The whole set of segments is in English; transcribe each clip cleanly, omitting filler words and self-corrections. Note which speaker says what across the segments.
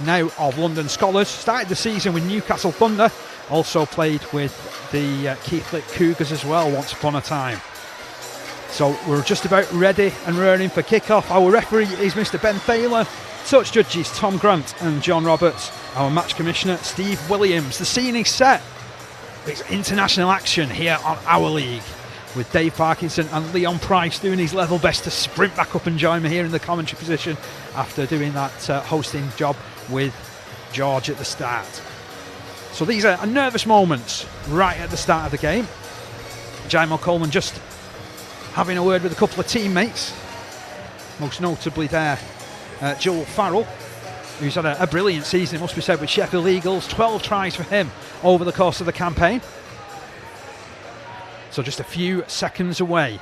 Speaker 1: now of London Scholars. Started the season with Newcastle Thunder. Also played with the Keighley Cougars as well once upon a time. So we're just about ready and raring for kickoff. Our referee is Mr. Ben Thaler. Touch judges Tom Grant and John Roberts. Our match commissioner Steve Williams. The scene is set. It's international action here on Our League, with Dave Parkinson and Leon Price doing his level best to sprint back up and join me here in the commentary position after doing that hosting job with George at the start. So these are nervous moments right at the start of the game. Jamal Coleman just having a word with a couple of teammates, most notably there Joel Farrell, who's had a brilliant season, it must be said, with Sheffield Eagles. 12 tries for him over the course of the campaign. So just a few seconds away.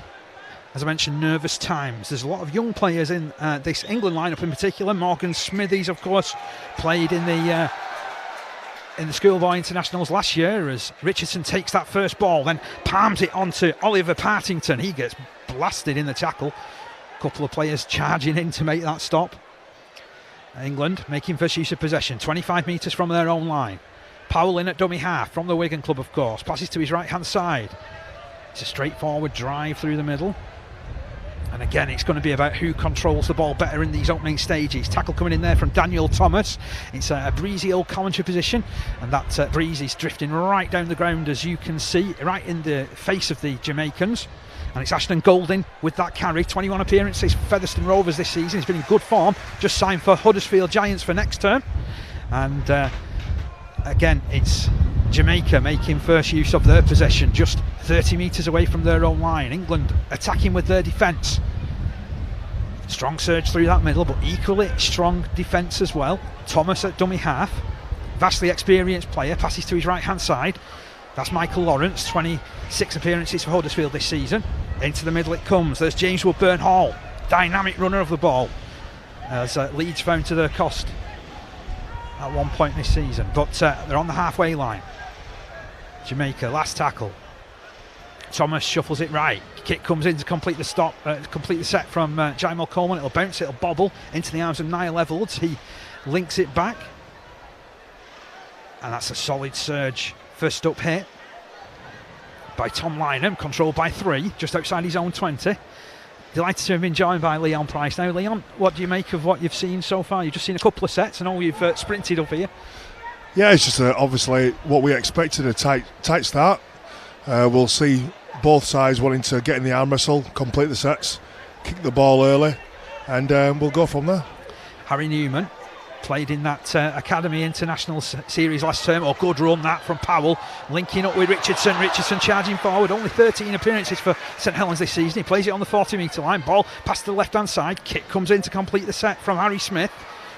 Speaker 1: As I mentioned, nervous times. There's a lot of young players in this England lineup in particular. Morgan Smithies, of course, played in the schoolboy internationals last year, as Richardson takes that first ball, then palms it onto Oliver Partington. He gets blasted in the tackle. A couple of players charging in to make that stop. England making first use of possession, 25 metres from their own line. Powell in at dummy half from the Wigan club, of course. Passes to his right hand side. It's a straightforward drive through the middle. And again, it's going to be about who controls the ball better in these opening stages. Tackle coming in there from Daniel Thomas. It's a breezy old commentary position, and that breeze is drifting right down the ground, as you can see, right in the face of the Jamaicans. And it's Ashton Golding with that carry. 21 appearances for Featherstone Rovers this season. He's been in good form. Just signed for Huddersfield Giants for next term. And again, it's Jamaica making first use of their possession, just 30 metres away from their own line. England attacking with their defence. Strong surge through that middle, but equally strong defence as well. Thomas at dummy half. Vastly experienced player, passes to his right hand side. That's Michael Lawrence, 26 appearances for Huddersfield this season. Into the middle it comes. There's James Woodburn-Hall, dynamic runner of the ball, as Leeds found to their cost at one point this season. But they're on the halfway line. Jamaica, last tackle. Thomas shuffles it right. Kick comes in to complete the stop, complete the set from Jamal Coleman. It'll bounce, it'll bobble into the arms of Niall Evalds. He links it back. And that's a solid surge. First up hit by Tom Lynham, controlled by 3, just outside his own 20. Delighted to have been joined by Leon Price. Now, Leon, what do you make of what you've seen so far? You've just seen a couple of sets. I know you've sprinted up here.
Speaker 2: Yeah, it's just obviously what we expected, a tight start. We'll see both sides wanting to get in the arm wrestle, complete the sets, kick the ball early, and we'll go from there.
Speaker 1: Harry Newman played in that Academy International Series last term. Oh, good run that from Powell, linking up with Richardson. Richardson charging forward. Only 13 appearances for St Helens this season. He plays it on the 40-metre line. Ball past the left-hand side. Kick comes in to complete the set from Harry Smith.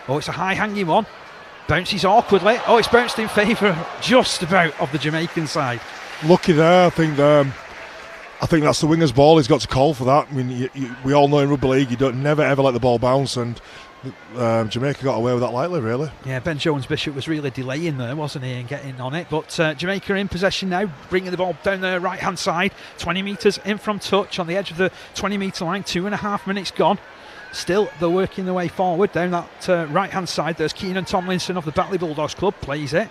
Speaker 1: Oh, it's a high-hanging one. Bounces awkwardly. Oh, it's bounced in favour just about of the Jamaican side.
Speaker 2: Lucky there. I think that's the winger's ball. He's got to call for that. I mean, we all know in rugby league you don't never ever let the ball bounce, and Jamaica got away with that lightly, really. Yeah,
Speaker 1: Ben Jones-Bishop was really delaying there, wasn't he, and getting on it. But Jamaica in possession now, bringing the ball down their right-hand side. 20 metres in from touch on the edge of the 20-metre line. 2.5 minutes gone. Still, they're working their way forward down that right-hand side. There's Keenan Tomlinson of the Batley Bulldogs Club, plays it.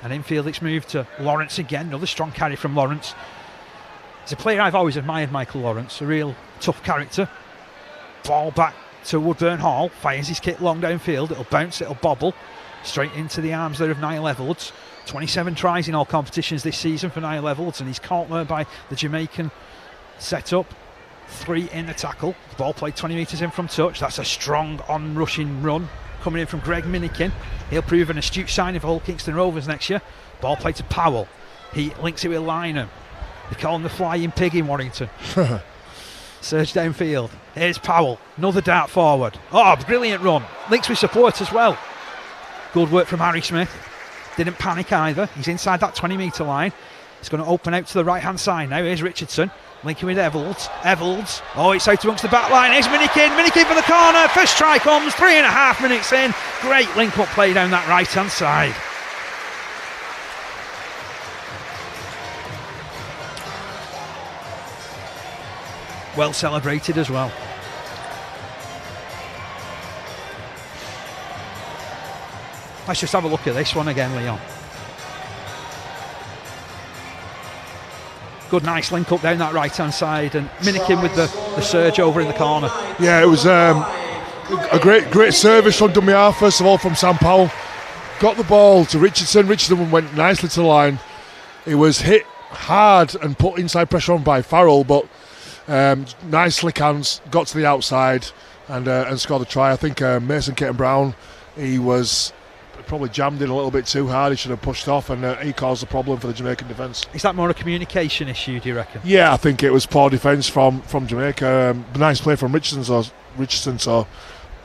Speaker 1: And infield it's moved to Lawrence again. Another strong carry from Lawrence. He's a player I've always admired, Michael Lawrence. A real tough character. Ball back to Woodburn-Hall. Fires his kick long downfield. It'll bounce, it'll bobble. Straight into the arms there of Niall Evalds. 27 tries in all competitions this season for Niall Evalds, and he's caught there by the Jamaican set-up. 3 in the tackle. The ball played 20 metres in from touch. That's a strong on-rushing run coming in from Greg Minikin. He'll prove an astute signing for Hull Kingston Rovers next year. Ball played to Powell. He links it with Lynham. They call him the flying pig in Warrington. Surge downfield. Here's Powell. Another dart forward. Oh, brilliant run. Links with support as well. Good work from Harry Smith. Didn't panic either. He's inside that 20-metre line. It's going to open out to the right-hand side now. Here's Richardson. Linking with Evalds. Oh, it's out amongst the back line. Here's Minikin for the corner. First try comes. 3.5 minutes in. Great link-up play down that right-hand side. Well celebrated as well. Let's just have a look at this one again, Leon. Good, nice link up down that right-hand side, and Minikin with the surge over in the corner.
Speaker 2: Yeah, it was a great service from Dummy first of all from Sam Powell. Got the ball to Richardson. Richardson went nicely to the line. It was hit hard and put inside pressure on by Farrell, but nice slick hands, got to the outside and scored a try. I think Mason Caton-Brown, he was probably jammed in a little bit too hard. He should have pushed off, and he caused a problem for the Jamaican defence.
Speaker 1: Is that more a communication issue, do you reckon?
Speaker 2: Yeah, I think it was poor defence from Jamaica. Nice play from Richardson, so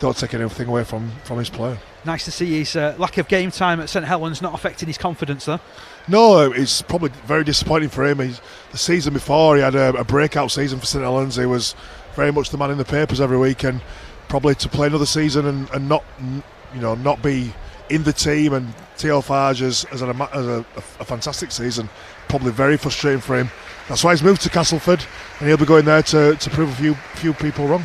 Speaker 2: don't take anything away from his play.
Speaker 1: Nice to see his lack of game time at St Helens not affecting his confidence though.
Speaker 2: No, it's probably very disappointing for him. The season before, he had a breakout season for St Helens. He was very much the man in the papers every week, and probably to play another season and not be in the team, and Theo Farge has had a fantastic season. Probably very frustrating for him. That's why he's moved to Castleford, and he'll be going there to prove a few people wrong.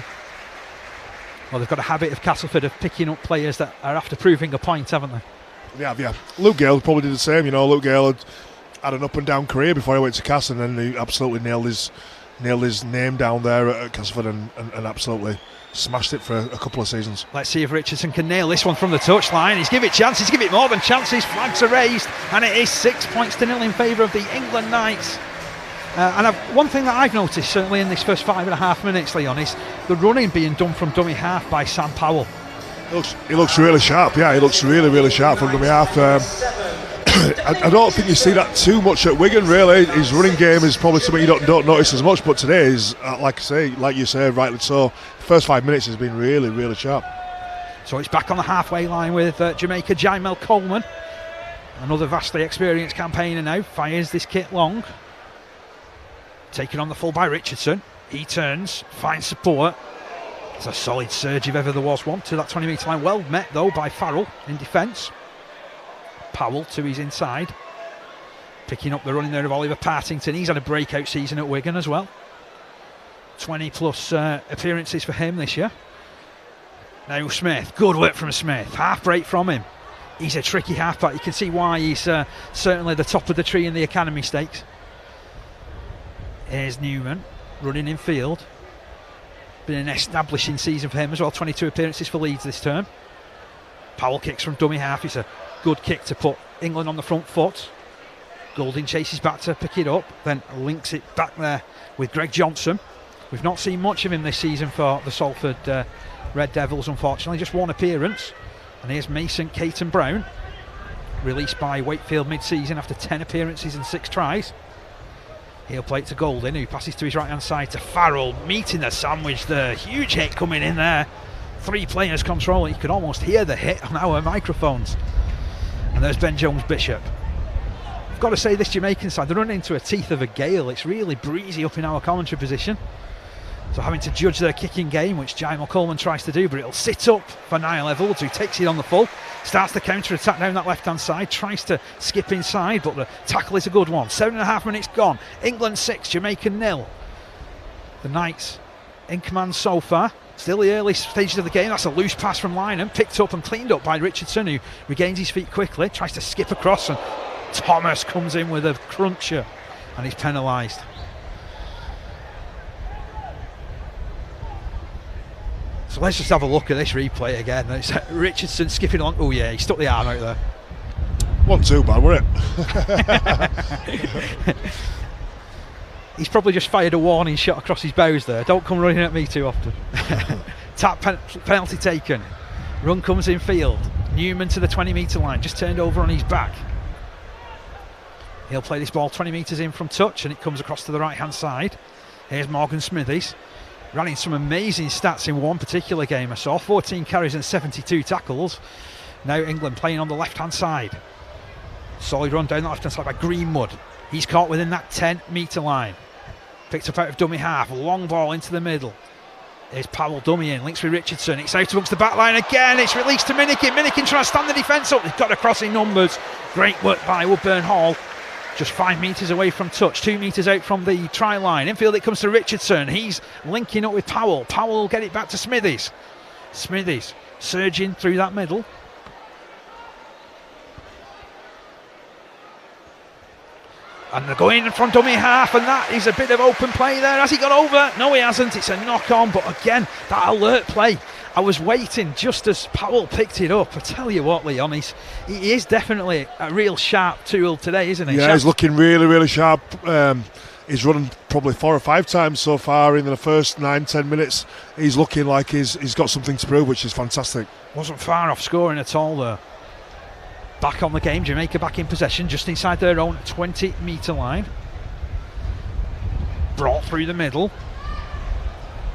Speaker 1: Well, they've got a habit of Castleford of picking up players that are after proving a point, haven't they?
Speaker 2: Yeah. Luke Gale probably did the same. Luke Gale had an up and down career before he went to Cass, and then he absolutely nailed his name down there at Castleford and absolutely smashed it for a couple of seasons.
Speaker 1: Let's see if Richardson can nail this one from the touchline. He's give it chances, give it more than chances. Flags are raised, and it is 6-0 in favour of the England Knights. One thing that I've noticed, certainly in this first 5.5 minutes, Leon, is the running being done from dummy half by Sam Powell.
Speaker 2: He looks really sharp. Yeah, he looks really, really sharp from dummy half. I don't think you see that too much at Wigan, really. His running game is probably something you don't notice as much, but today is, like you say, rightly so. The first 5 minutes has been really, really sharp.
Speaker 1: So it's back on the halfway line with Jamaica Jamel Coleman. Another vastly experienced campaigner now, fires this kit long. Taken on the full by Richardson. He turns, finds support. It's a solid surge if ever there was one to that 20-metre line. Well met though by Farrell in defence. Powell to his inside. Picking up the running there of Oliver Partington. He's had a breakout season at Wigan as well. 20 plus appearances for him this year. Now Smith, good work from Smith. Half break from him. He's a tricky halfback. You can see why he's certainly the top of the tree in the academy stakes. Here's Newman running in field. Been an establishing season for him as well. 22 appearances for Leeds this term. Powell kicks from dummy half. It's a good kick to put England on the front foot. Goulding chases back to pick it up, then links it back there with Greg Johnson. We've not seen much of him this season for the Salford Red Devils, unfortunately. Just one appearance. And here's Mason Caton-Brown, released by Wakefield mid-season after 10 appearances and 6 tries. He'll play it to Goulding, who passes to his right-hand side to Farrell, meeting the sandwich there. Huge hit coming in there. 3 players control it. You can almost hear the hit on our microphones. And there's Ben Jones-Bishop. I've got to say, this Jamaican side, they're running into a teeth of a gale. It's really breezy up in our commentary position. So having to judge their kicking game, which Jamel Coleman tries to do, but it'll sit up for Niall Evalds, who takes it on the full. Starts the counter-attack down that left-hand side, tries to skip inside, but the tackle is a good one. 7.5 minutes gone. England 6, Jamaica 0. The Knights in command so far. Still the early stages of the game. That's a loose pass from Lynham, picked up and cleaned up by Richardson, who regains his feet quickly, tries to skip across, and Thomas comes in with a cruncher, and he's penalised. So let's just have a look at this replay again. It's Richardson skipping along. Oh yeah, he stuck the arm out there.
Speaker 2: Wasn't too bad, was it?
Speaker 1: He's probably just fired a warning shot across his bows there. Don't come running at me too often. Tap penalty taken. Run comes in field. Newman to the 20-metre line, just turned over on his back. He'll play this ball 20 metres in from touch, and it comes across to the right-hand side. Here's Morgan Smithies. Ran in some amazing stats in one particular game I saw. 14 carries and 72 tackles. Now England playing on the left-hand side. Solid run down the left-hand side by Greenwood. He's caught within that 10-metre line. Picked up out of dummy half. Long ball into the middle. Here's Powell dummy in. Links with Richardson. It's out amongst the back line again. It's released to Minikin. Minikin trying to stand the defence up. They've got across in numbers. Great work by Woodburn Hall. Just 5 metres away from touch, 2 metres out from the try line. Infield it comes to Richardson. He's linking up with Powell. Powell will get it back to Smithies. Smithies surging through that middle. And they're going in from dummy half, and that is a bit of open play there. Has he got over? No, he hasn't. It's a knock-on, but again, that alert play. I was waiting just as Powell picked it up. I tell you what, Leon, he is definitely a real sharp tool today, isn't he?
Speaker 2: Yeah, he's looking really, really sharp. He's run probably 4 or 5 times so far in the first 9-10 minutes. He's looking like he's got something to prove, which is fantastic.
Speaker 1: Wasn't far off scoring at all there. Back on the game, Jamaica back in possession, just inside their own 20-metre line. Brought through the middle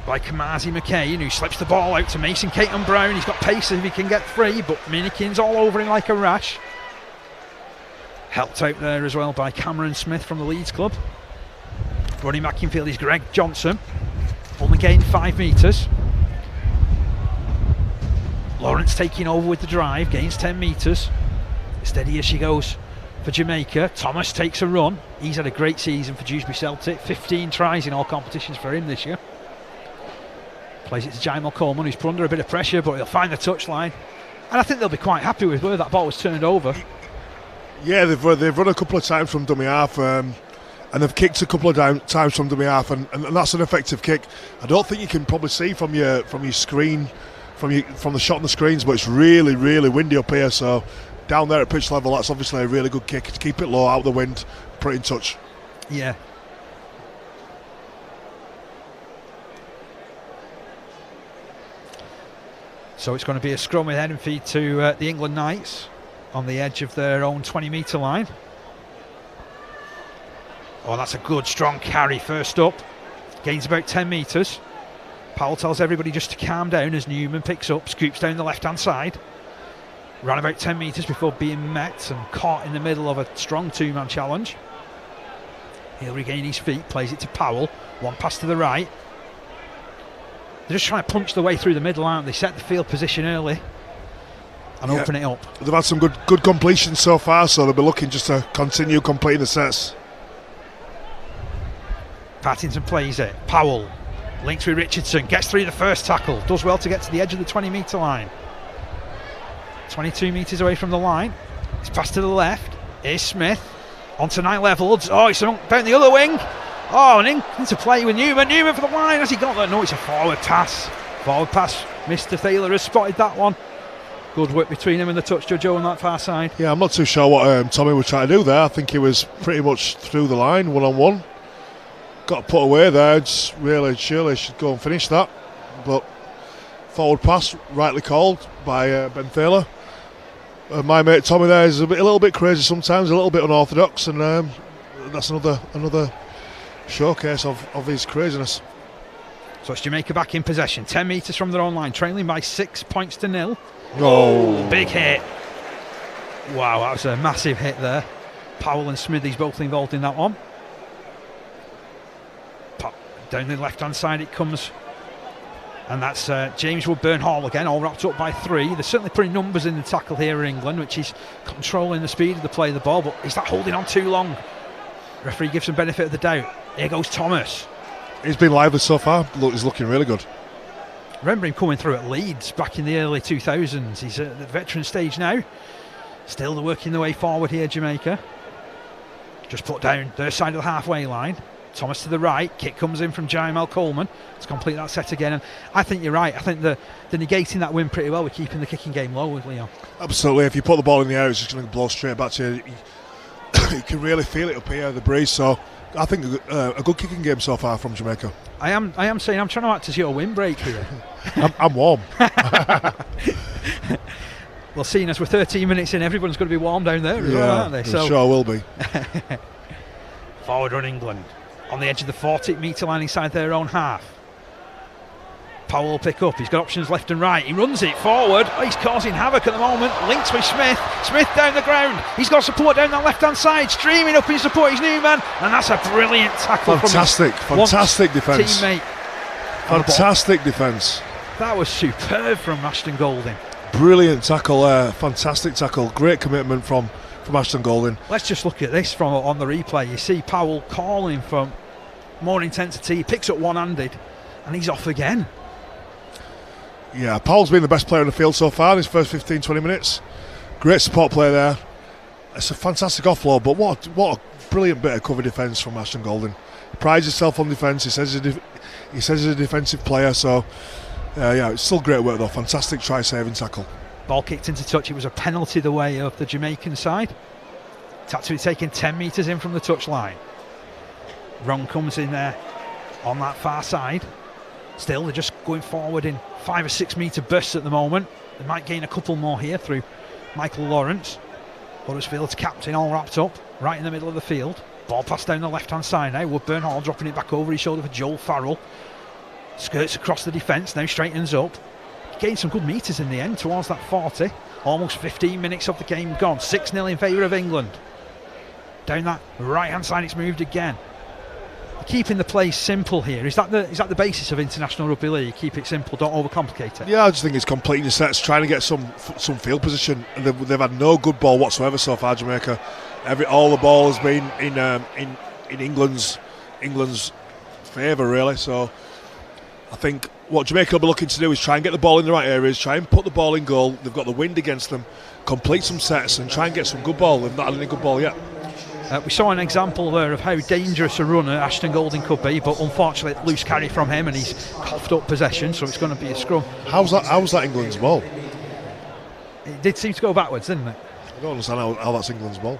Speaker 1: by Kamazi McCain, who slips the ball out to Mason Caton Brown. He's got pace if he can get free, but Minikin's all over him like a rash. Helped out there as well by Cameron Smith from the Leeds club. Running back in field is Greg Johnson. Only gained 5 metres. Lawrence taking over with the drive, gains 10 metres. Steady as she goes for Jamaica. Thomas takes a run. He's had a great season for Dewsbury Celtic. 15 tries in all competitions for him this year. Plays it to Jamal Coleman, who's put under a bit of pressure, but he'll find the touchline. And I think they'll be quite happy with where that ball was turned over.
Speaker 2: Yeah, they've run a couple of times from dummy half, and they've kicked a couple of times from dummy half, and that's an effective kick. I don't think you can probably see from your screen, from the shot on the screens, but it's really, really windy up here. So down there at pitch level, that's obviously a really good kick to keep it low, out of the wind, put it in touch.
Speaker 1: Yeah. So it's going to be a scrum with head and feed to the England Knights on the edge of their own 20-metre line. Oh, that's a good strong carry first up. Gains about 10 metres. Powell tells everybody just to calm down as Newman picks up, scoops down the left-hand side. Ran about 10 metres before being met and caught in the middle of a strong 2-man challenge. He'll regain his feet, plays it to Powell. One pass to the right. They're just trying to punch their way through the middle, aren't they? Set the field position early and open it up.
Speaker 2: They've had some good completions so far, so they'll be looking just to continue completing the sets.
Speaker 1: Pattinson plays it. Powell links with Richardson, gets through the first tackle, does well to get to the edge of the 20-metre line. 22 metres away from the line. It's passed to the left. Here's Smith. On to 9 levels. Oh, it's down the other wing. Oh, and into play with Newman. Newman for the line. Has he got that? No, it's a forward pass. Forward pass. Mr. Thaler has spotted that one. Good work between him and the touch judge on that far side.
Speaker 2: Yeah, I'm not too sure what Tommy was trying to do there. I think he was pretty much through the line, one-on-one. Got put away there. Just really, surely should go and finish that. But forward pass, rightly called by Ben Thaler. My mate Tommy there is a little bit crazy sometimes, a little bit unorthodox, and that's another showcase of his craziness.
Speaker 1: So it's Jamaica back in possession, 10 metres from their own line, trailing by 6 points to 0.
Speaker 2: Oh,
Speaker 1: big hit. Wow, that was a massive hit there. Powell and Smithies both involved in that one. Down the left hand side it comes, and that's James Woodburn Hall again, all wrapped up by 3. They're certainly putting numbers in the tackle here in England, which is controlling the speed of the play of the ball, but is that holding on too long? Referee gives some benefit of the doubt. Here goes Thomas.
Speaker 2: He's been lively so far. Look, he's looking really good.
Speaker 1: Remember him coming through at Leeds back in the early 2000s. He's at the veteran stage now. Still working the way forward here, Jamaica. Just put down their side of the halfway line. Thomas to the right. Kick comes in from Jamal Coleman to complete that set again. And I think you're right. I think they're negating that win pretty well with keeping the kicking game low with Leon.
Speaker 2: Absolutely. If you put the ball in the air, it's just going to blow straight back to you. You can really feel it up here, the breeze. So I think a good kicking game so far from Jamaica. I
Speaker 1: am saying I'm trying to act as your windbreak here.
Speaker 2: I'm warm.
Speaker 1: Well, seeing as we're 13 minutes in, everyone's going to be warm down there as well, aren't they?
Speaker 2: So sure will be.
Speaker 1: Forward on England on the edge of the 40-metre line inside their own half. Powell will pick up. He's got options left and right. He runs it forward. Oh, he's causing havoc at the moment. Links with Smith. Smith down the ground. He's got support down that left-hand side. Streaming up in support is Newman. And that's a brilliant tackle
Speaker 2: fantastic defence.
Speaker 1: Teammate.
Speaker 2: Fantastic defence.
Speaker 1: That was superb from Ashton Golding.
Speaker 2: Brilliant tackle there. Fantastic tackle. Great commitment from Ashton Golding.
Speaker 1: Let's just look at this from on the replay. You see Powell calling for more intensity. He picks up one-handed and he's off again.
Speaker 2: Yeah, Powell's been the best player in the field so far in his first 15-20 minutes. Great support play there. it's a fantastic offload, but what a brilliant bit of cover defence from Ashton Golding. He prides himself on defence. He says he's a defensive player, so yeah, it's still great work though. Fantastic try saving tackle.
Speaker 1: Ball kicked into touch. It was a penalty the way of the Jamaican side. It's had to be taken 10 metres in from the touchline. Run comes in there on that far side. Still, they're just going forward in 5 or 6 metre bursts at the moment. They might gain a couple more here through Michael Lawrence. Huddersfield's captain all wrapped up right in the middle of the field. Ball passed down the left hand side now. Woodburn Hall dropping it back over his shoulder for Joel Farrell. Skirts across the defence, now straightens up. He gained some good metres in the end towards that 40. Almost 15 minutes of the game gone. 6-0 in favour of England. Down that right hand side it's moved again. Keeping the play simple here. Is that the basis of international rugby league? Keep it simple, don't overcomplicate it.
Speaker 2: Yeah, I just think it's completing the sets, trying to get some field position. And they've had no good ball whatsoever so far, Jamaica. All the ball has been in England's favour really. So I think what Jamaica will be looking to do is try and get the ball in the right areas, try and put the ball in goal. They've got the wind against them. Complete some sets and try and get some good ball. They've not had any good ball yet.
Speaker 1: We saw an example there of how dangerous a runner Ashton Golding could be, but unfortunately loose carry from him and he's coughed up possession, so it's going to be a scrum.
Speaker 2: How's that England's ball?
Speaker 1: It did seem to go backwards, didn't it?
Speaker 2: I don't understand how that's England's ball.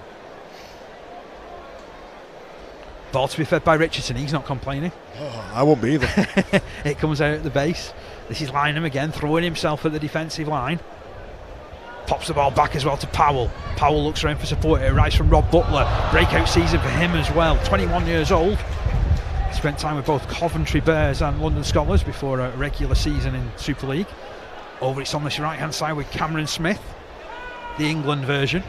Speaker 1: Ball to be fed by Richardson, he's not complaining.
Speaker 2: Oh, I won't be either.
Speaker 1: It comes out at the base. This is Lynham again, throwing himself at the defensive line. Pops the ball back as well to Powell. Powell looks around for support. It arrives from Rob Butler. Breakout season for him as well. 21 years old. Spent time with both Coventry Bears and London Scholars before a regular season in Super League. Over it's on this right hand side with Cameron Smith, the England version.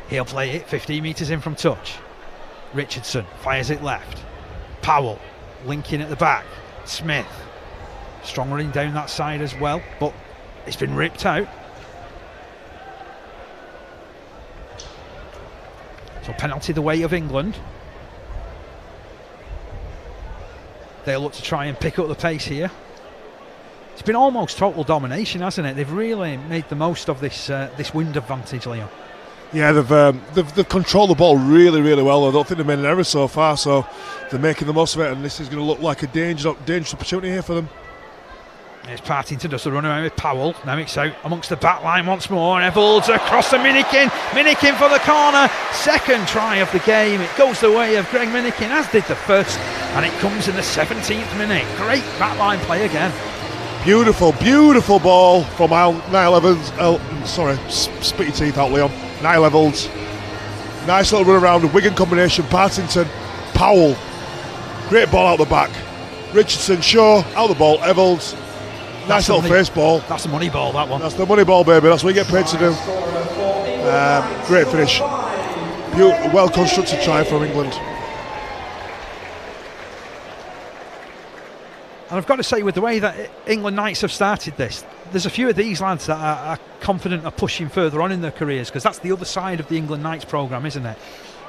Speaker 1: He'll play it 15 metres in from touch. Richardson fires it left. Powell linking at the back. Smith strong running down that side as well, but it's been ripped out. So penalty the way of England. They'll look to try and pick up the pace here. It's been almost total domination, hasn't it? They've really made the most of this wind advantage, Leon.
Speaker 2: Yeah, they've controlled the ball really, really well. I don't think they've made an error so far, so they're making the most of it, and this is going to look like a dangerous opportunity here for them.
Speaker 1: It's Partington does the run around with Powell. Now it's out amongst the back line once more. And Evolds across the Minikin. Minikin for the corner. Second try of the game. It goes the way of Greg Minikin, as did the first. And it comes in the 17th minute. Great back line play again.
Speaker 2: Beautiful, beautiful ball from Niall Evans. Spit your teeth out, Leon. Niall Evans. Nice little run around. Wigan combination. Partington. Powell. Great ball out the back. Richardson, Shaw. Out the ball. Evans. Nice little face ball.
Speaker 1: That's the money ball, that one.
Speaker 2: That's the money ball, baby. That's what you get paid to do. Great finish. Well constructed try from England.
Speaker 1: And I've got to say, with the way that England Knights have started this, there's a few of these lads that are confident of pushing further on in their careers, because that's the other side of the England Knights programme, isn't it?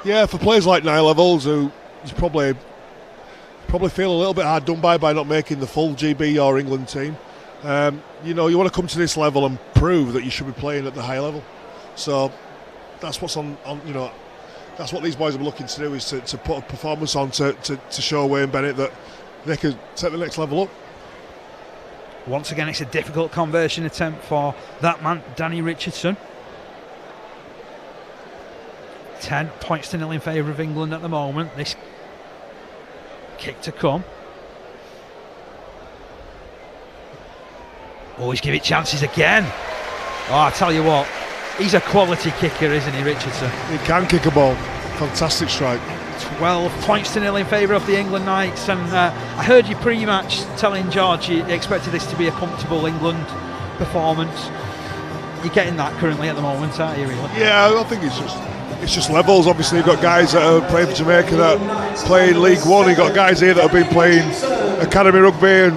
Speaker 1: Yeah,
Speaker 2: for players like Niall Evans, who is probably feel a little bit hard done by not making the full GB or England team. You want to come to this level and prove that you should be playing at the high level. So that's what's on. That's what these boys are looking to do, is to put a performance on to show Wayne Bennett that they could take the next level up.
Speaker 1: Once again, it's a difficult conversion attempt for that man, Danny Richardson. 10 points to 0 in favour of England at the moment. This kick to come. Always give it chances again. Oh, I tell you what, he's a quality kicker, isn't he, Richardson?
Speaker 2: He can kick a ball. Fantastic strike.
Speaker 1: 12 points to 0 in favour of the England Knights. And I heard you pre-match telling George you expected this to be a comfortable England performance. You're getting that currently at the moment, aren't you, really? Yeah,
Speaker 2: I think it's just levels. Obviously, you've got guys that are playing for Jamaica that play in League One. You've got guys here that have been playing academy rugby and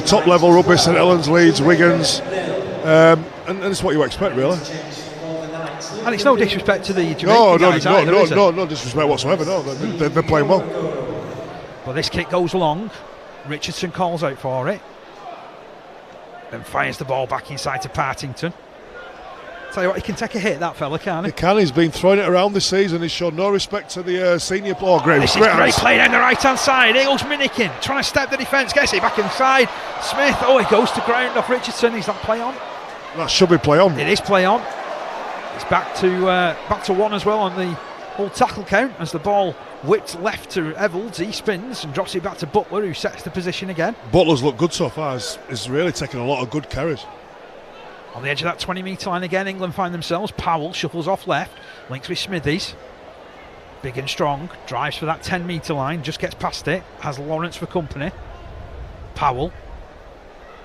Speaker 2: top level rugby, St Helens, Leeds, Wiggins, and it's what you expect, really.
Speaker 1: And it's no disrespect to the Jamaican guys either, is it?
Speaker 2: No disrespect whatsoever. No, they're playing well.
Speaker 1: Well, this kick goes long. Richardson calls out for it, then fires the ball back inside to Partington. Tell you what, he can take a hit, that fella, can't he?
Speaker 2: He can. He's been throwing it around this season. He's shown no respect to the senior player. Great,
Speaker 1: this
Speaker 2: great
Speaker 1: is great play down the right-hand side. Eagles Minikin trying to step the defence, gets it back inside. Smith, oh, he goes to ground off Richardson. Is that play on?
Speaker 2: That should be play on.
Speaker 1: It is play on. It's back to one as well on the old tackle count as the ball whipped left to Evalds. He spins and drops it back to Butler, who sets the position again.
Speaker 2: Butler's looked good so far. He's really taken a lot of good carries.
Speaker 1: On the edge of that 20-metre line again, England find themselves. Powell shuffles off left, links with Smithies. Big and strong, drives for that 10-metre line, just gets past it, has Lawrence for company. Powell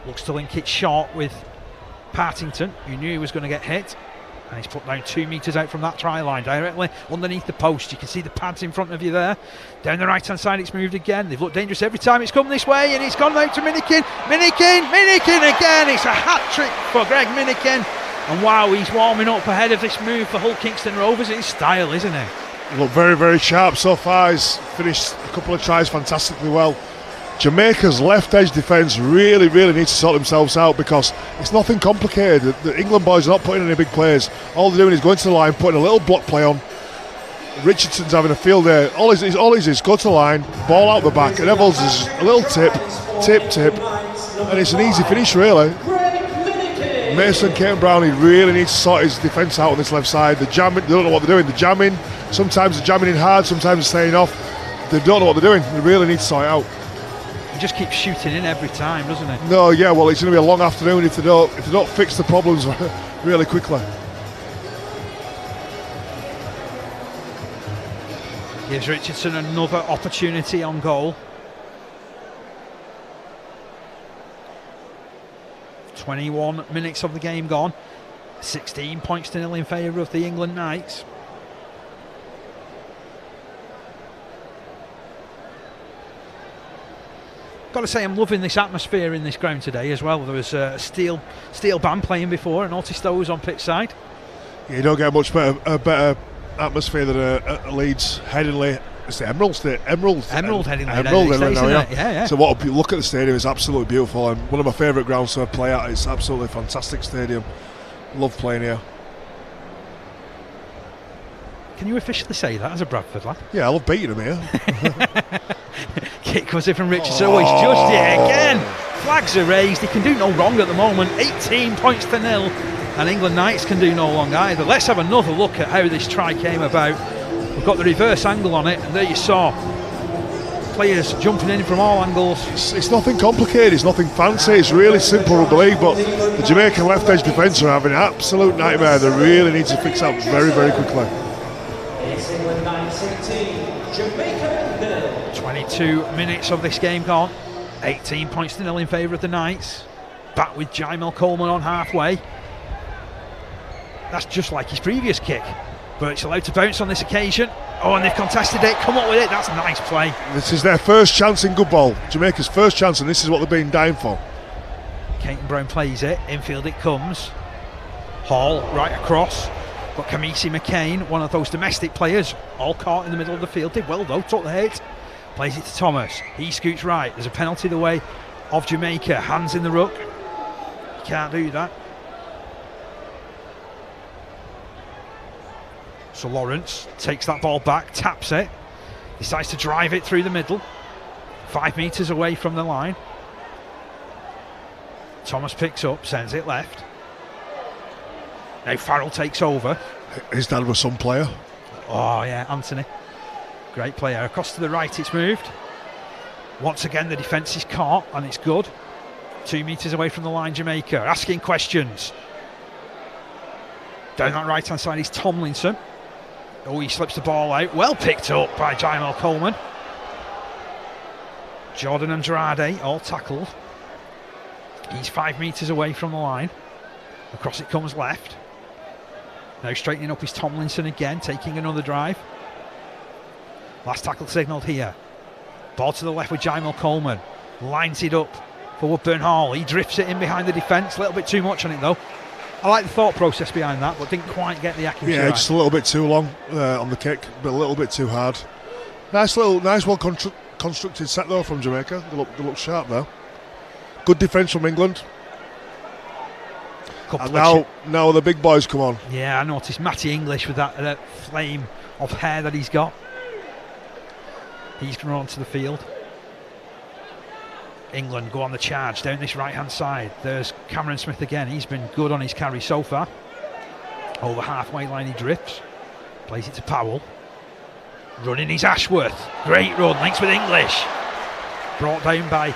Speaker 1: looks to link it short with Partington, who knew he was going to get hit. And he's put down 2 metres out from that try line, directly underneath the post. You can see the pads in front of you there. Down the right-hand side, it's moved again. They've looked dangerous every time it's come this way, and it's gone out to Minikin. Minikin again. It's a hat-trick for Greg Minikin. And wow, he's warming up ahead of this move for Hull Kingston Rovers. It's style, isn't he?
Speaker 2: Look very, very sharp so far. He's finished a couple of tries fantastically well. Jamaica's left edge defence really needs to sort themselves out, because it's nothing complicated. The England boys are not putting any big plays. All they're doing is going to the line, putting a little block play on. Richardson's having a field there. All he is go to the line, ball out the back, and Evalds is a little tip, and it's an easy finish really. Mason, Kate and Brownie really needs to sort his defence out on this left side. They don't know what they're doing. They're jamming. Sometimes they're jamming in hard, sometimes they're staying off. They don't know what they're doing. They really need to sort it out.
Speaker 1: He just keeps shooting in every time, doesn't he?
Speaker 2: No, yeah, well, it's going to be a long afternoon if they don't fix the problems really quickly.
Speaker 1: Gives Richardson another opportunity on goal. 21 minutes of the game gone. 16 points to nil in favour of the England Knights. Got to say, I'm loving this atmosphere in this ground today as well. There was a steel band playing before, and Otis Stowe was on pitch side.
Speaker 2: Yeah, you don't get much better atmosphere than a Leeds Headingley. It's the Emerald Headingley. Yeah. So look at the stadium, it's absolutely beautiful, and one of my favourite grounds to play at. It's absolutely fantastic stadium. Love playing here.
Speaker 1: Can you officially say that as a Bradford lad?
Speaker 2: Yeah, I love beating them here.
Speaker 1: Kick was it from Richardson. Oh, he's judged it again. Flags are raised. He can do no wrong at the moment. 18 points to nil, and England Knights can do no wrong either. Let's have another look at how this try came about. We've got the reverse angle on it, and there you saw players jumping in from all angles.
Speaker 2: It's nothing complicated, it's nothing fancy, it's really simple rugby league, but the Jamaican left edge defence are having an absolute nightmare. They really need to fix that very quickly.
Speaker 1: 22 minutes of this game gone. 18 points to nil in favour of the Knights. Back with Jamel Coleman on halfway. That's just like his previous kick. But allowed to bounce on this occasion. Oh, and they've contested it. Come up with it. That's a nice play.
Speaker 2: This is their first chance in good ball. Jamaica's first chance, and this is what they've been dying for.
Speaker 1: Caton Brown plays it. Infield it comes. Hall right across. But Kamisi McCain, one of those domestic players, all caught in the middle of the field. Did well though, took the hit. Plays it to Thomas. He scoots right. There's a penalty the way of Jamaica. Hands in the ruck. You can't do that. So Lawrence takes that ball back, taps it, decides to drive it through the middle, 5 metres away from the line. Thomas picks up, sends it left. Now Farrell takes over.
Speaker 2: His dad was some player.
Speaker 1: Oh yeah, Anthony. Great player. Across to the right it's moved. Once again the defence is caught, and it's good. 2 metres away from the line, Jamaica asking questions. Down that right hand side is Tomlinson. Oh, he slips the ball out. Well picked up by Jamel Coleman. Jordan Andrade all tackled. He's 5 metres away from the line. Across it comes left. Now straightening up is Tomlinson again, taking another drive. Last tackle signalled here. Ball to the left with Jamel Coleman. Lines it up for Woodburn Hall. He drifts it in behind the defence. A little bit too much on it though. I like the thought process behind that, but didn't quite get the accuracy right.
Speaker 2: Just a little bit too long on the kick, but a little bit too hard. Nice well constructed set though from Jamaica. They look sharp though. Good defence from England. And now the big boys come on.
Speaker 1: Yeah, I noticed Matty English with that flame of hair that he's got. He's going to run onto the field. England go on the charge down this right hand side. There's Cameron Smith again. He's been good on his carry so far. Over halfway line he drifts. Plays it to Powell. Running is Ashworth. Great run. Links with English. Brought down by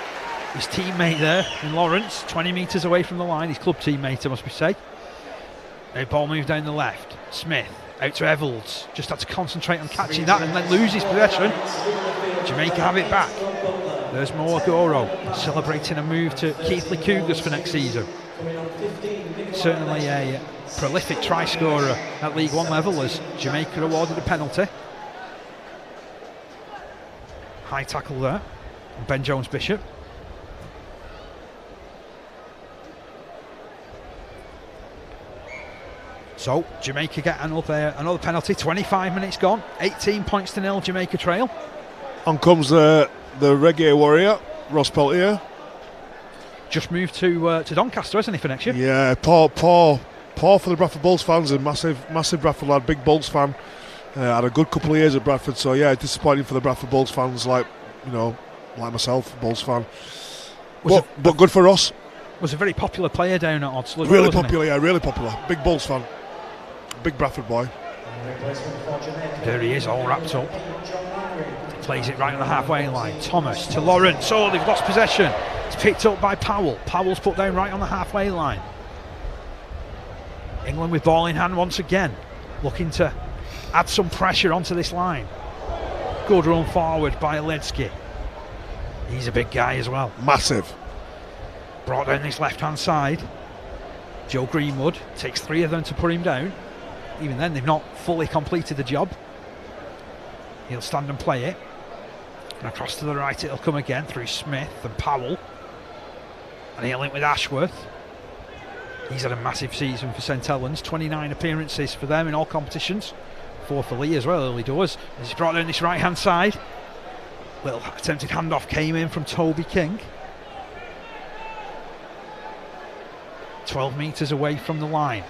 Speaker 1: his teammate there in Lawrence. 20 metres away from the line. His club teammate, I must say. Now ball moves down the left. Smith out to Evalds. Just had to concentrate on catching that and then loses possession. Jamaica have it back. There's Mo Agoro celebrating a move to Keighley Cougars for next season. Certainly a prolific try scorer at League One level, as Jamaica awarded a penalty. High tackle there. Ben Jones-Bishop. So Jamaica get another penalty. 25 minutes gone. 18 points to 0. Jamaica trail.
Speaker 2: On comes the reggae warrior, Ross Peltier.
Speaker 1: Just moved to Doncaster, hasn't he, for next year?
Speaker 2: Yeah, poor for the Bradford Bulls fans. A massive Bradford lad, big Bulls fan. Had a good couple of years at Bradford, so yeah, disappointing for the Bradford Bulls fans, like myself, Bulls fan. But good for us.
Speaker 1: Was a very popular player down at Odds.
Speaker 2: Really popular, yeah, really popular. Big Bulls fan, big Bradford boy.
Speaker 1: There he is, all wrapped up. Plays it right on the halfway line. Thomas to Lawrence. Oh, they've lost possession. It's picked up by Powell. Powell's put down right on the halfway line. England with ball in hand once again, looking to add some pressure onto this line. Good run forward by Ledsky. He's a big guy as well.
Speaker 2: Massive.
Speaker 1: Brought down this left hand side. Joe Greenwood takes 3 of them to put him down. Even then, they've not fully completed the job. He'll stand and play it. And across to the right it'll come again through Smith and Powell. And he'll link with Ashworth. He's had a massive season for St Helens. 29 appearances for them in all competitions. 4 for Lee as well, early doors. As he's brought down this right hand side. Little attempted handoff came in from Toby King. 12 metres away from the line.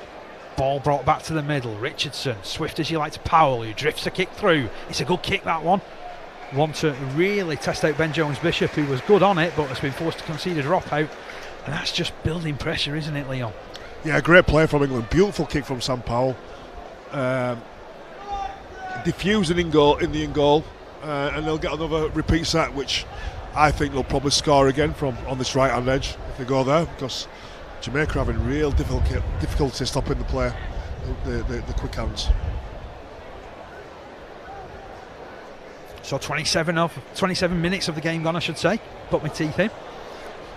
Speaker 1: Ball brought back to the middle. Richardson, swift as you like, to Powell, who drifts a kick through. It's a good kick, that one. One to really test out Ben Jones-Bishop, who was good on it but has been forced to concede a dropout. And that's just building pressure, isn't it, Leon?
Speaker 2: Yeah, great play from England. Beautiful kick from Sam Powell. Diffusing in the in goal. And they'll get another repeat set, which I think they'll probably score again from on this right hand edge if they go there, because Jamaica are having real difficulty stopping the play, the quick hands.
Speaker 1: So 27 minutes of the game gone, I should say. Put my teeth in.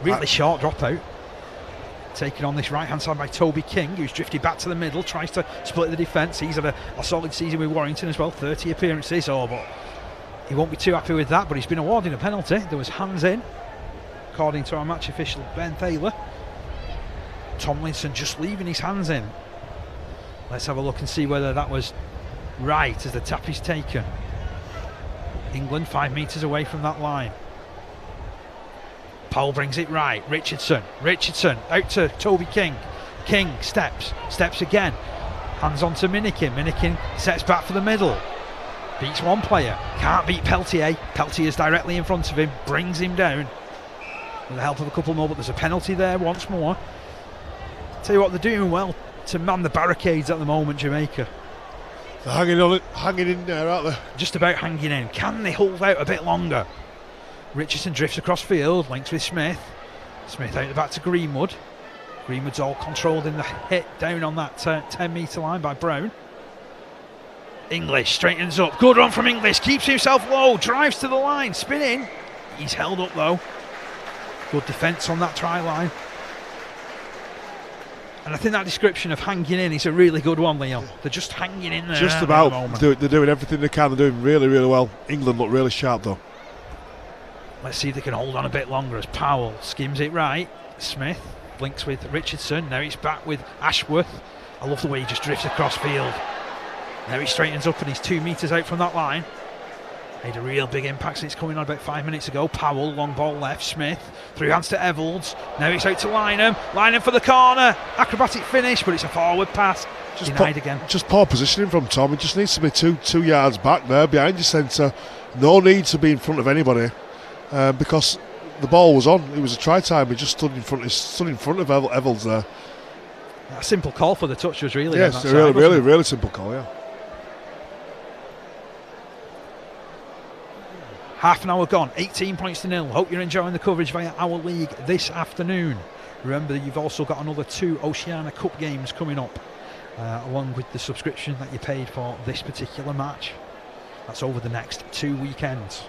Speaker 1: Really short dropout. Taken on this right hand side by Toby King, who's drifted back to the middle, tries to split the defence. He's had a solid season with Warrington as well, 30 appearances. But he won't be too happy with that, but he's been awarded a penalty. There was hands in, according to our match official Ben Thaler. Tomlinson just leaving his hands in. Let's have a look and see whether that was right as the tap is taken. England 5 metres away from that line. Powell brings it right. Richardson out to Toby King. King steps again. Hands on to Minikin. Minikin sets back for the middle. Beats one player. Can't beat Peltier. Peltier's directly in front of him. Brings him down with the help of a couple more, but there's a penalty there once more. Tell you what, they're doing well to man the barricades at the moment, Jamaica.
Speaker 2: They're hanging in there, aren't they?
Speaker 1: Just about hanging in. Can they hold out a bit longer? Richardson drifts across field, links with Smith. Smith out the back to Greenwood. Greenwood's all controlled in the hit down on that 10 metre line by Brown. English straightens up. Good run from English. Keeps himself low. Drives to the line. Spinning. He's held up though. Good defence on that try line. And I think that description of hanging in is a really good one, Leon. They're just hanging in there.
Speaker 2: Just about. They're doing everything they can. They're doing really, really well. England look really sharp though.
Speaker 1: Let's see if they can hold on a bit longer as Powell skims it right. Smith links with Richardson. Now he's back with Ashworth. I love the way he just drifts across field. Now he straightens up and he's 2 metres out from that line. Made a real big impact since coming on about 5 minutes ago. Powell, long ball left. Smith, through hands to Evolds. Now it's out to Lynham. Lynham for the corner. Acrobatic finish, but it's a forward pass. Denied again.
Speaker 2: Just poor positioning from Tom. He just needs to be two yards back there behind your centre. No need to be in front of anybody because the ball was on. It was a try time. He just stood in front of Evolds there.
Speaker 1: A simple call for the touch was really.
Speaker 2: Yes, really simple call. Yeah.
Speaker 1: Half an hour gone, 18 points to 0. Hope you're enjoying the coverage via our league this afternoon. Remember that you've also got another 2 Oceania Cup games coming up, along with the subscription that you paid for this particular match. That's over the next 2 weekends.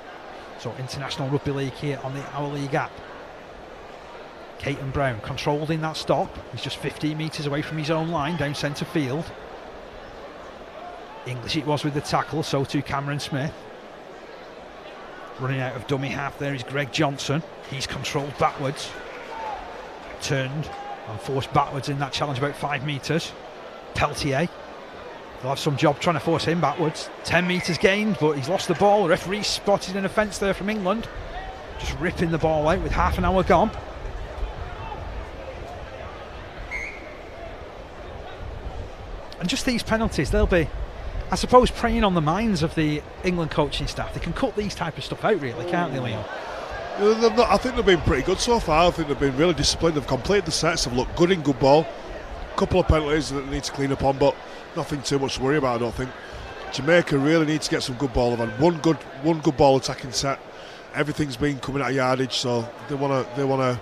Speaker 1: So International Rugby League here on the Our League app. Caton Brown controlled in that stop. He's just 15 metres away from his own line, down centre field. English it was with the tackle, so too Cameron Smith. Running out of dummy half there is Greg Johnson. He's controlled backwards. Turned and forced backwards in that challenge about 5 metres. Peltier. They'll have some job trying to force him backwards. 10 metres gained, but he's lost the ball. The referee spotted an offence there from England. Just ripping the ball out with half an hour gone. And just these penalties, they'll be, I suppose, preying on the minds of the England coaching staff. They can cut these type of stuff out, really, can't they, Liam?
Speaker 2: I think they've been pretty good so far. I think they've been really disciplined. They've completed the sets. They've looked good in good ball. A couple of penalties that they need to clean up on, but nothing too much to worry about, I don't think. Jamaica really need to get some good ball. They've had one good ball attacking set. Everything's been coming out of yardage, so they want to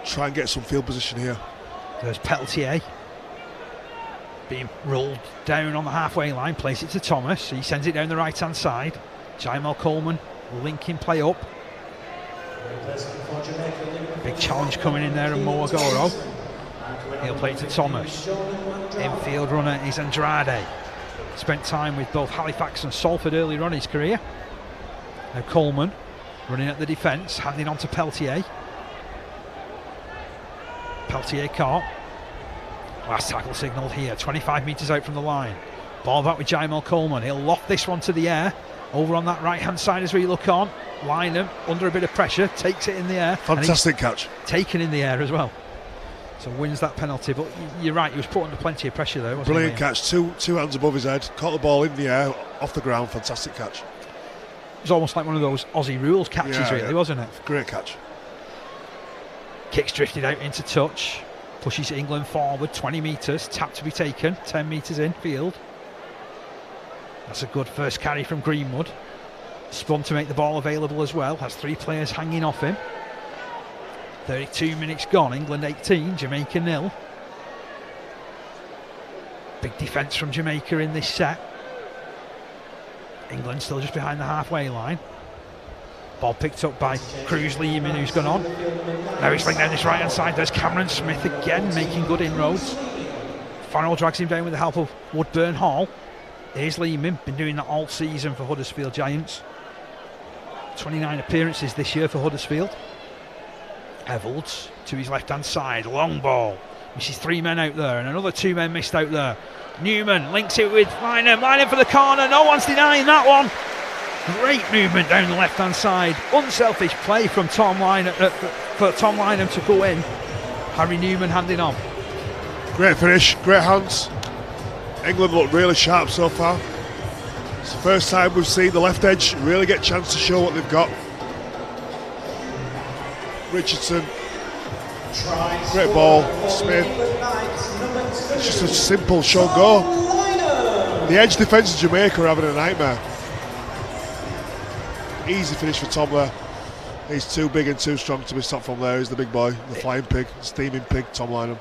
Speaker 2: try and get some field position here.
Speaker 1: There's Peltier being rolled down on the halfway line, plays it to Thomas. He sends it down the right hand side. Jamal Coleman linking play up. Big challenge coming in there, and Moagoro. He'll play it to Thomas. Infield runner is Andrade. Spent time with both Halifax and Salford earlier on in his career. Now Coleman running at the defence, handing on to Peltier. Peltier caught. Last tackle signalled here, 25 metres out from the line. Ball back with Jamal Coleman. He'll loft this one to the air. Over on that right hand side as we look on. Lynham under a bit of pressure, takes it in the air.
Speaker 2: Fantastic catch.
Speaker 1: Taken in the air as well. So wins that penalty, but you're right, he was put under plenty of pressure there, wasn't he?
Speaker 2: Brilliant catch, two hands above his head, caught the ball in the air, off the ground, fantastic catch.
Speaker 1: It was almost like one of those Aussie rules catches, really, wasn't it?
Speaker 2: Great catch.
Speaker 1: Kicks drifted out into touch, pushes England forward 20 metres, tap to be taken, 10 metres in field. That's a good first carry from Greenwood. Spun to make the ball available as well, has 3 players hanging off him. 32 minutes gone, England 18, Jamaica 0. Big defence from Jamaica in this set. England still just behind the halfway line. Ball picked up by Cruz Lehman, who's gone on. Now he's linked down this right hand side. There's Cameron Smith again, making good inroads. Farrell drags him down with the help of Woodburn Hall. Here's Lehman, been doing that all season for Huddersfield Giants. 29 appearances this year for Huddersfield. Evolds to his left hand side, long ball, misses 3 men out there, and another 2 men missed out there. Newman links it with Lynham for the corner, no one's denying that one. Great movement down the left hand side, unselfish play from Tom Lynham for Tom Lynham to go in. Harry Newman handing on.
Speaker 2: Great finish, great hands. England look really sharp so far. It's the first time we've seen the left edge really get a chance to show what they've got. Richardson, great ball, Smith. It's just a simple show go. The edge defence of Jamaica are having a nightmare. Easy finish for Tom there. He's too big and too strong to be stopped from there. He's the big boy, the flying pig, steaming pig, Tom Lynham.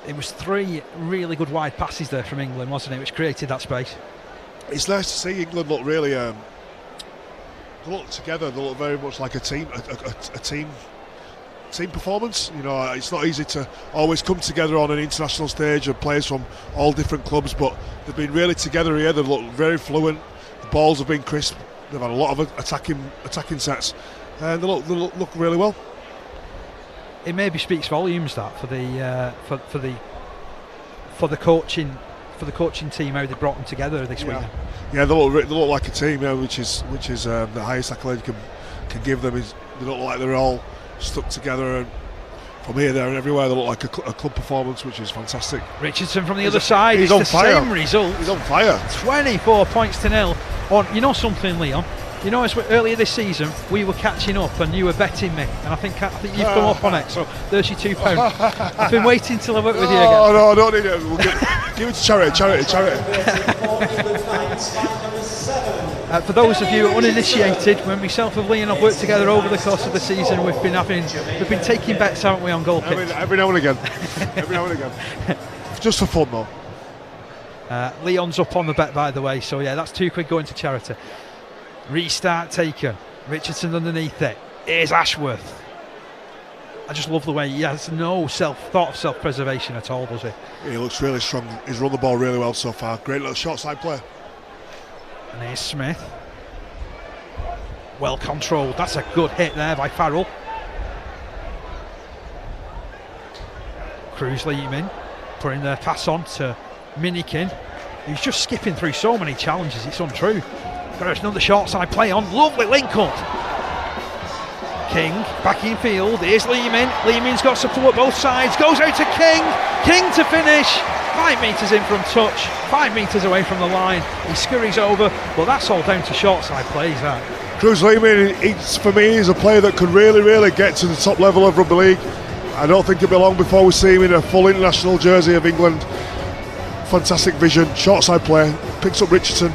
Speaker 1: It was 3 really good wide passes there from England, wasn't it, which created that space.
Speaker 2: It's nice to see England look really, they look together, they look very much like a team, a team performance. You know, it's not easy to always come together on an international stage of players from all different clubs, but they've been really together here. They've looked very fluent. The balls have been crisp. They've had a lot of attacking sets, and they look really well. It
Speaker 1: maybe speaks volumes that for the coaching for the coaching team how they brought them together this week.
Speaker 2: Yeah, they look like a team, which is the highest accolade you can give them. Is they look like they're all stuck together, and from here, there, and everywhere, they look like a club performance, which is fantastic.
Speaker 1: Richardson from the other side.
Speaker 2: He's
Speaker 1: it's
Speaker 2: on
Speaker 1: the
Speaker 2: fire.
Speaker 1: Same result.
Speaker 2: He's on fire.
Speaker 1: 24 points to nil. You know something, Leon? You know, earlier this season we were catching up, and you were betting me, and I think you've come up on it. So there's your £2. I've been waiting till I work with you again.
Speaker 2: Oh no, I don't need it. We'll give it to charity.
Speaker 1: For those of you uninitiated, when myself and Leon have worked together over the course of the season, we've been taking bets, haven't we, on goal kicks?
Speaker 2: Every now and again. Just for fun, though.
Speaker 1: Leon's up on the bet, by the way. So yeah, that's £2 going to charity. Restart taken. Richardson underneath it. Here's Ashworth. I just love the way he has no thought of self-preservation at all, does he?
Speaker 2: He looks really strong. He's run the ball really well so far. Great little short side play.
Speaker 1: And here's Smith. Well controlled. That's a good hit there by Farrell. Cruz Lehman putting the pass on to Minikin. He's just skipping through so many challenges, it's untrue. Got another short side play on. Lovely link up. King back in field. Here's Lehman. Lehman's got support both sides. Goes out to King. King to finish. 5 metres in from touch. 5 metres away from the line. He scurries over, but that's all down to short side plays. That.
Speaker 2: Cruz Lehman, for me, is a player that could really get to the top level of rugby league. I don't think it'll be long before we see him in a full international jersey of England. Fantastic vision, short side play. Picks up Richardson,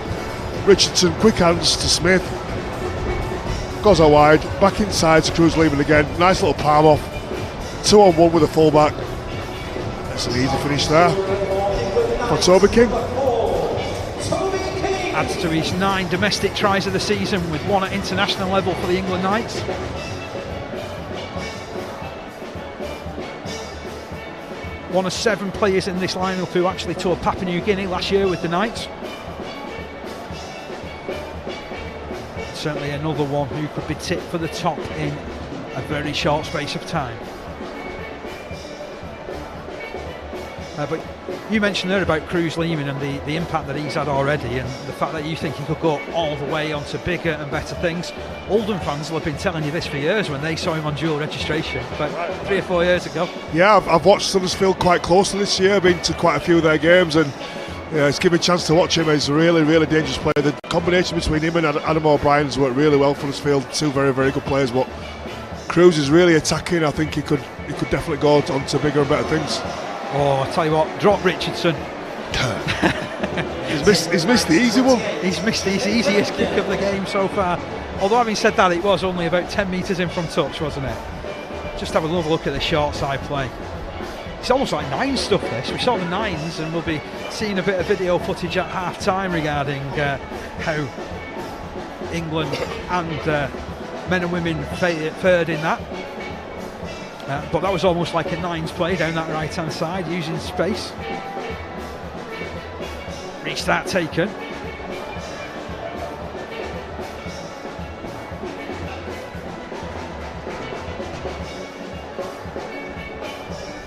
Speaker 2: quick hands to Smith, goes out wide, back inside to Cruz Lehman again, nice little palm off, 2-on-1 with a fullback. That's an easy finish there for Toby King.
Speaker 1: Adds to his 9 domestic tries of the season, with 1 at international level for the England Knights. One of 7 players in this lineup who actually toured Papua New Guinea last year with the Knights. Certainly another one who could be tipped for the top in a very short space of time. But you mentioned there about Cruz Lehman and the impact that he's had already, and the fact that you think he could go all the way onto bigger and better things. Oldham fans will have been telling you this for years when they saw him on dual registration about 3 or 4 years ago.
Speaker 2: Yeah, I've watched Huddersfield quite closely this year. I've been to quite a few of their games, and it's given me a chance to watch him. He's a really dangerous player. The combination between him and Adam O'Brien's worked really well for Huddersfield. 2 very good players, but Cruz is really attacking. I think he could definitely go on to bigger and better things.
Speaker 1: Oh, I tell you what, drop Richardson.
Speaker 2: He's missed the easy one.
Speaker 1: He's missed his easiest kick of the game so far. Although, having said that, it was only about 10 metres in from touch, wasn't it? Just have another look at the short side play. It's almost like 9 stuff, this. We saw the 9s, and we'll be seeing a bit of video footage at half time regarding how England and men and women fared in that. But that was almost like a 9s play down that right hand side, using space. Restart taken.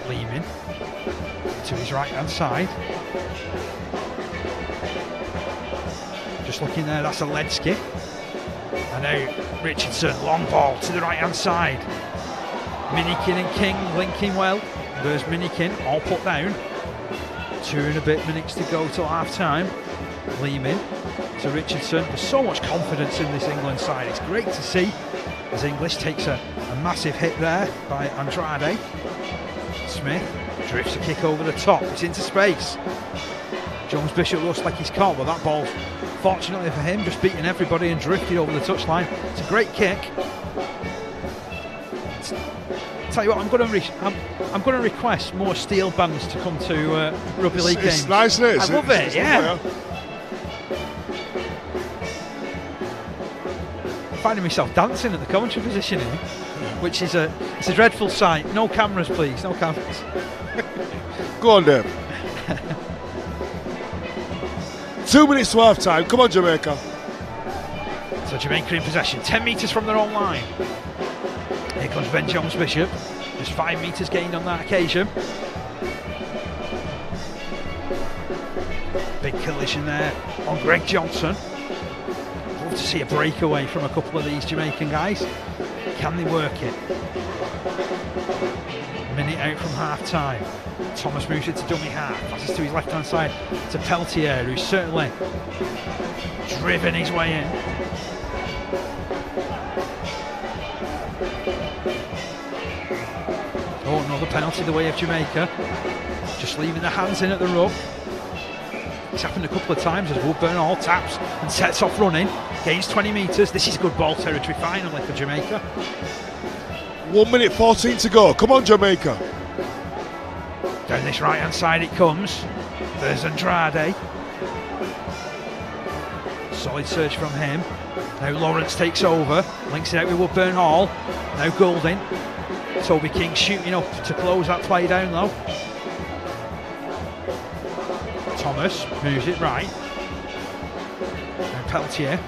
Speaker 1: Lehman to his right hand side. Just looking there, that's a Ledsky. And now Richardson, long ball to the right hand side. Minikin and King linking well. There's Minikin, all put down. 2 and a bit minutes to go till half time. Lehman to Richardson. There's so much confidence in this England side. It's great to see as English takes a massive hit there by Andrade. Smith drifts a kick over the top. It's into space. Jones Bishop looks like he's caught, but that ball, fortunately for him, just beating everybody and drifted over the touchline. It's a great kick. Tell you what, I'm going to request more steel bands to come to rugby league games.
Speaker 2: It's nice, isn't it?
Speaker 1: I love it. Yeah. Finding myself dancing at the commentary position here, which is it's a dreadful sight. No cameras, please. No cameras.
Speaker 2: Go on, Dave. 2 minutes to half time. Come on, Jamaica.
Speaker 1: So Jamaica in possession, 10 metres from their own line. Here comes Ben Jones Bishop, just 5 metres gained on that occasion. big collision there on Greg Johnson. Love to see a breakaway from a couple of these Jamaican guys. Can they work it? Minute out from half time. Thomas moves it to dummy half, passes to his left hand side to Peltier, who's certainly driven his way in. Oh, another penalty the way of Jamaica. Just leaving the hands in at the ruck. It's happened a couple of times as Woodburn Hall taps and sets off running. Gains 20 metres. This is good ball territory finally for Jamaica.
Speaker 2: 1 minute 14 to go. Come on, Jamaica.
Speaker 1: Down this right hand side it comes. There's Andrade. Solid surge from him. Now Lawrence takes over. Links it out with Woodburn Hall. Now Goulding. Toby King shooting up to close that play down low. Thomas moves it right. Now Peltier.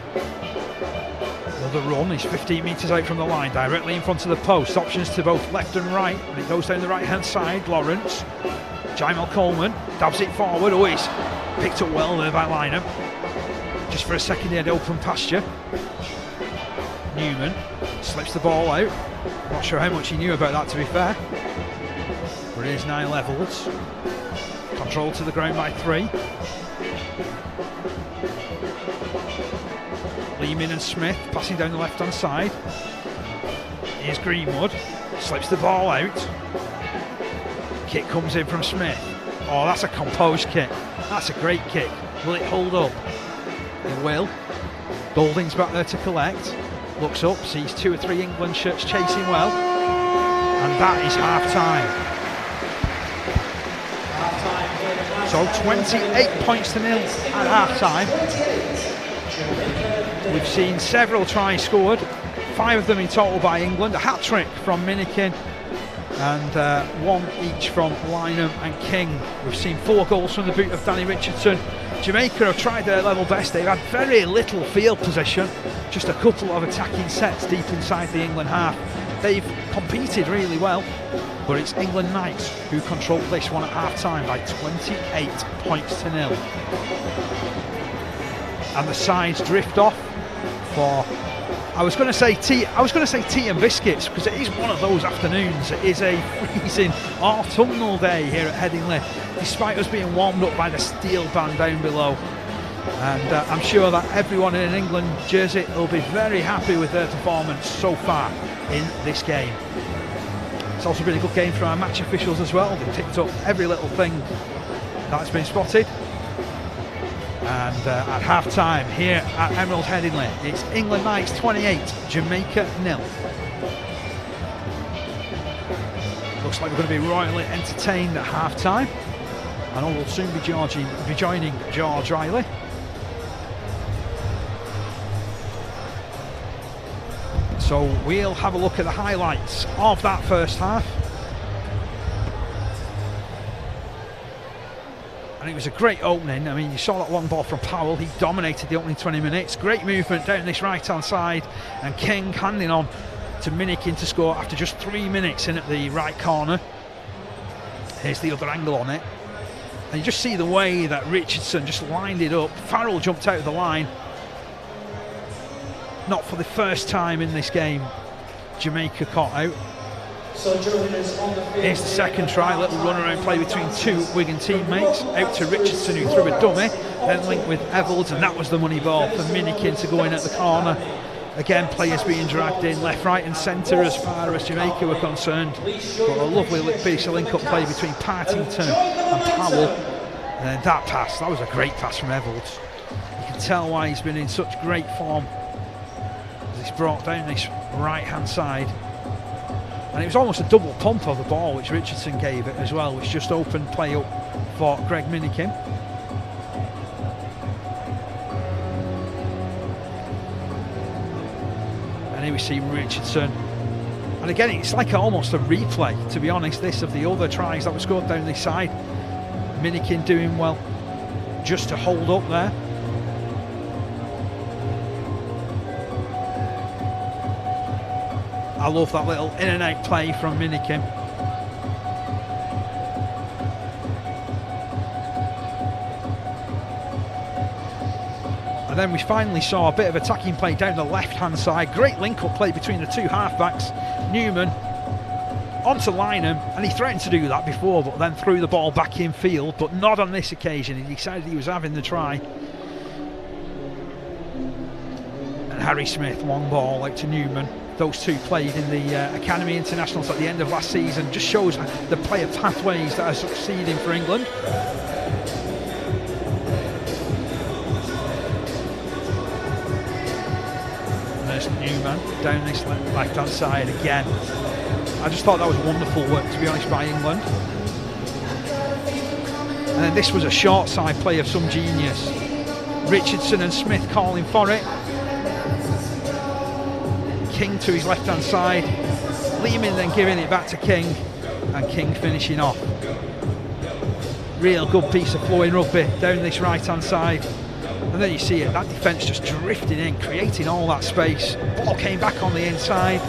Speaker 1: Another run, he's 15 metres out from the line, directly in front of the post. Options to both left and right, and it goes down the right hand side. Lawrence. Jaimel Coleman dabs it forward. Oh, he's picked up well there by lineup. Just for a second he had open pasture. Newman slips the ball out. Not sure how much he knew about that, to be fair. But it is 9 levels. Controlled to the ground by 3. Lehman and Smith passing down the left hand side. Here's Greenwood. Slips the ball out. Kick comes in from Smith. Oh, that's a composed kick. That's a great kick. Will it hold up? It will. Golding's back there to collect. Looks up, sees 2 or 3 England shirts chasing well. And that is half time. So 28 points to nil at half time. We've seen several tries scored, 5 of them in total by England. A hat-trick from Minikin and 1 each from Lynham and King. We've seen 4 goals from the boot of Danny Richardson. Jamaica have tried their level best. They've had very little field possession, just a couple of attacking sets deep inside the England half. They've competed really well, but it's England Knights who control this one at half-time by 28 points to nil. And the sides drift off for, I was going to say tea and biscuits, because it is one of those afternoons. It is a freezing autumnal day here at Headingley, despite us being warmed up by the steel band down below. And I'm sure that everyone in an England jersey will be very happy with their performance so far in this game. It's also been a good game for our match officials as well. They've picked up every little thing that's been spotted. And at half-time here at Emerald Headingley, it's England Knights 28, Jamaica 0. Looks like we're going to be royally entertained at half-time. And I will soon be joining George Riley. So we'll have a look at the highlights of that first half. And it was a great opening. I mean, you saw that long ball from Powell. He dominated the opening 20 minutes. Great movement down this right-hand side. And King handing on to Minikin to score after just 3 minutes in at the right corner. Here's the other angle on it. And you just see the way that Richardson just lined it up. Farrell jumped out of the line. Not for the first time in this game, Jamaica caught out. Here's the second try, little run around play between 2 Wigan teammates, out to Richardson who threw a dummy, then linked with Evalds, and that was the money ball for Minikin to go in at the corner. Again, players being dragged in left, right and centre as far as Jamaica were concerned. But a lovely piece of link-up play between Partington and Powell. And then that pass, that was a great pass from Evalds. You can tell why he's been in such great form. He's brought down this right-hand side. And it was almost a double pump of the ball which Richardson gave it as well, which just opened play up for Greg Minikin. And here we see Richardson. And again, it's like almost a replay, to be honest, this of the other tries that were scored down this side. Minikin doing well just to hold up there. I love that little in and out play from Minikin. And then we finally saw a bit of attacking play down the left-hand side. Great link-up play between the two half-backs. Newman onto Lynham, and he threatened to do that before, but then threw the ball back in field, but not on this occasion. He decided he was having the try. And Harry Smith, long ball out to Newman. Those two played in the Academy Internationals at the end of last season. Just shows the player pathways that are succeeding for England. And there's Newman down this left-hand side again. I just thought that was wonderful work, to be honest, by England. And then this was a short side play of some genius. Richardson and Smith calling for it. King to his left-hand side. Lehman then giving it back to King. And King finishing off. Real good piece of flowing rugby down this right-hand side. And then you see it, that defence just drifting in, creating all that space. Ball came back on the inside.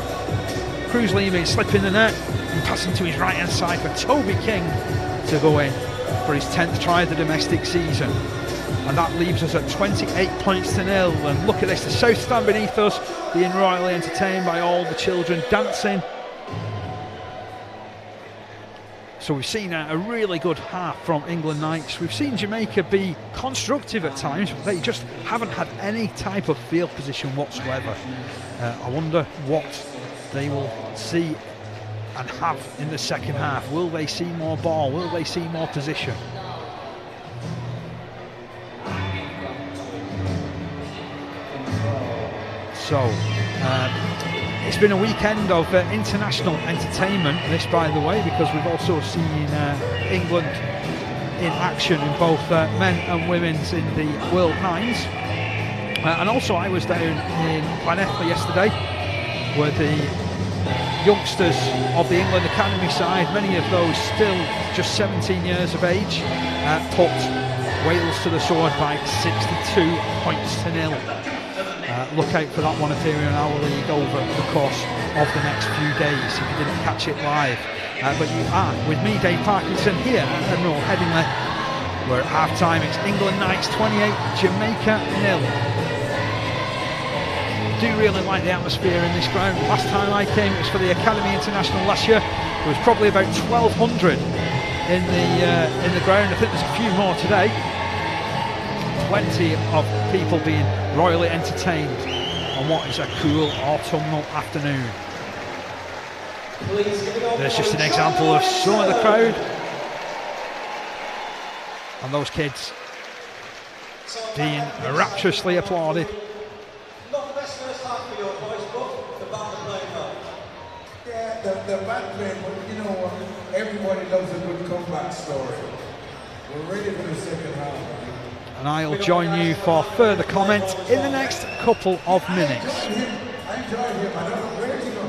Speaker 1: Cruz Lehman slipping the net and passing to his right-hand side for Toby King to go in for his 10th try of the domestic season. And that leaves us at 28 points to 0. And look at this, the South Stand beneath us, being royally entertained by all the children dancing. So we've seen a really good half from England Knights. We've seen Jamaica be constructive at times, but they just haven't had any type of field position whatsoever. I wonder what they will see and have in the second half. Will they see more ball? Will they see more position? So it's been a weekend of international entertainment, this by the way, because we've also seen England in action in both men and women's in the World Nines. And also I was down in Llanelli yesterday, where the youngsters of the England Academy side, many of those still just 17 years of age, put Wales to the sword by 62 points to 0. Look out for that one appearing in our league over the course of the next few days if you didn't catch it live. But you are with me, Dave Parkinson, here at Admiral Headingley, where at half time it's England Knights 28, Jamaica 0. I do really like the atmosphere in this ground. Last time I came it was for the Academy International last year. There was probably about 1,200 in the ground. I think there's a few more today. Plenty of people being royally entertained on what is a cool autumnal afternoon. There's just an example of some of the crowd and those kids being rapturously applauded.
Speaker 3: Not the best first half for your boys, but the band are playing well.
Speaker 4: Yeah, the band playing, but you know what? Everybody loves a good comeback story. We're ready for the second half.
Speaker 1: And I'll join you for further comment in the next couple of minutes.
Speaker 4: I enjoyed him. I don't know where to go.